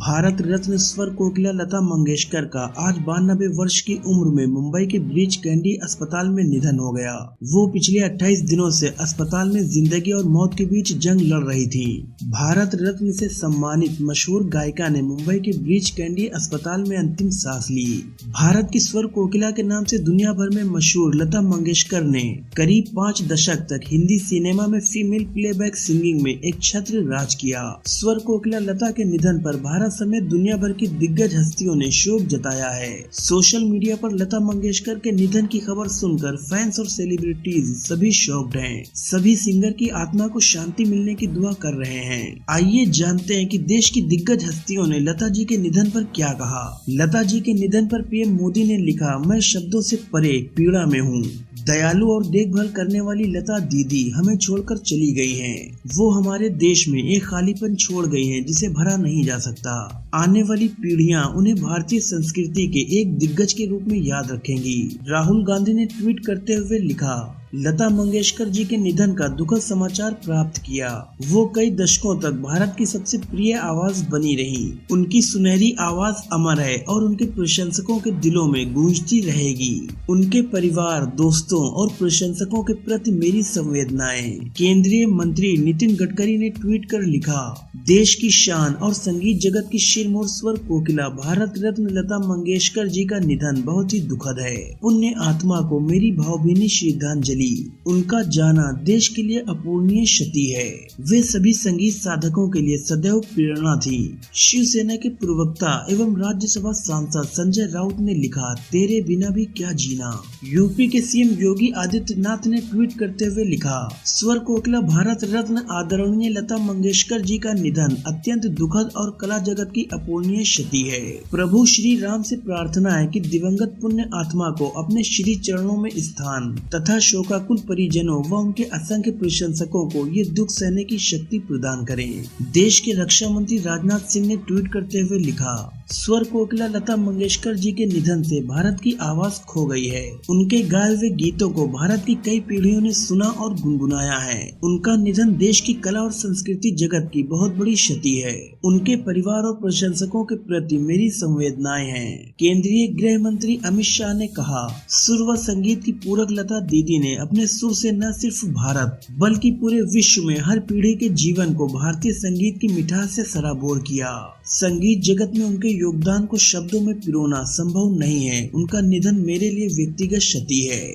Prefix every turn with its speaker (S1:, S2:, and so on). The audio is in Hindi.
S1: भारत रत्न स्वर कोकिला लता मंगेशकर का आज 92 वर्ष की उम्र में मुंबई के ब्रीच कैंडी अस्पताल में निधन हो गया। वो पिछले 28 दिनों से अस्पताल में जिंदगी और मौत के बीच जंग लड़ रही थी। भारत रत्न से सम्मानित मशहूर गायिका ने मुंबई के ब्रीच कैंडी अस्पताल में अंतिम सांस ली। भारत की स्वर कोकिला के नाम से दुनिया भर में मशहूर लता मंगेशकर ने करीब 5 दशक तक हिंदी सिनेमा में फीमेल प्लेबैक सिंगिंग में एक छत्र राज किया। स्वर कोकिला लता के निधन पर भारत समेत दुनिया भर की दिग्गज हस्तियों ने शोक जताया है। सोशल मीडिया पर लता मंगेशकर के निधन की खबर सुनकर फैंस और सेलिब्रिटीज सभी शॉक्ड हैं। सभी सिंगर की आत्मा को शांति मिलने की दुआ कर रहे हैं। आइए जानते हैं कि देश की दिग्गज हस्तियों ने लता जी के निधन पर क्या कहा। लता जी के निधन पर पीएम मोदी ने लिखा, मैं शब्दों से परे पीड़ा में हूँ। दयालु और देखभाल करने वाली लता दीदी हमें छोड़कर चली गई हैं। वो हमारे देश में एक खालीपन छोड़ गई हैं जिसे भरा नहीं जा सकता। आने वाली पीढ़ियां उन्हें भारतीय संस्कृति के एक दिग्गज के रूप में याद रखेंगी। राहुल गांधी ने ट्वीट करते हुए लिखा, लता मंगेशकर जी के निधन का दुखद समाचार प्राप्त किया। वो कई दशकों तक भारत की सबसे प्रिय आवाज बनी रही। उनकी सुनहरी आवाज अमर है और उनके प्रशंसकों के दिलों में गूंजती रहेगी। उनके परिवार, दोस्तों और प्रशंसकों के प्रति मेरी संवेदनाएं। केंद्रीय मंत्री नितिन गडकरी ने ट्वीट कर लिखा, देश की शान और संगीत जगत की शिरमौर स्वर कोकिला भारत रत्न लता मंगेशकर जी का निधन बहुत ही दुखद है। पुण्य आत्मा को मेरी भावभीनी श्रद्धांजलि। उनका जाना देश के लिए अपूर्णीय क्षति है। वे सभी संगीत साधकों के लिए सदैव प्रेरणा थी। शिवसेना के प्रवक्ता एवं राज्यसभा सांसद संजय राउत ने लिखा, तेरे बिना भी क्या जीना। यूपी के सीएम योगी आदित्यनाथ ने ट्वीट करते हुए लिखा, स्वर कोकिला भारत रत्न आदरणीय लता मंगेशकर जी का निधन अत्यंत दुखद और कला जगत की अपूर्णीय क्षति है। प्रभु श्री राम से प्रार्थना है कि दिवंगत पुण्य आत्मा को अपने श्री चरणों में स्थान तथा शोकाकुल परिजनों व उनके असंख्य प्रशंसकों को ये दुख सहने की शक्ति प्रदान करें। देश के रक्षा मंत्री राजनाथ सिंह ने ट्वीट करते हुए लिखा, स्वर कोकिला लता मंगेशकर जी के निधन से भारत की आवाज खो गई है। उनके गाए हुए गीतों को भारत की कई पीढ़ियों ने सुना और गुनगुनाया है। उनका निधन देश की कला और संस्कृति जगत की बहुत बड़ी क्षति है। उनके परिवार और प्रशंसकों के प्रति मेरी संवेदनाएं हैं। केंद्रीय गृह मंत्री अमित शाह ने कहा, सुर व संगीत की पूरक लता दीदी ने अपने सुर से न सिर्फ भारत बल्कि पूरे विश्व में हर पीढ़ी के जीवन को भारतीय संगीत की मिठास से सराबोर किया। संगीत जगत में उनके योगदान को शब्दों में पिरोना संभव नहीं है। उनका निधन मेरे लिए व्यक्तिगत क्षति है।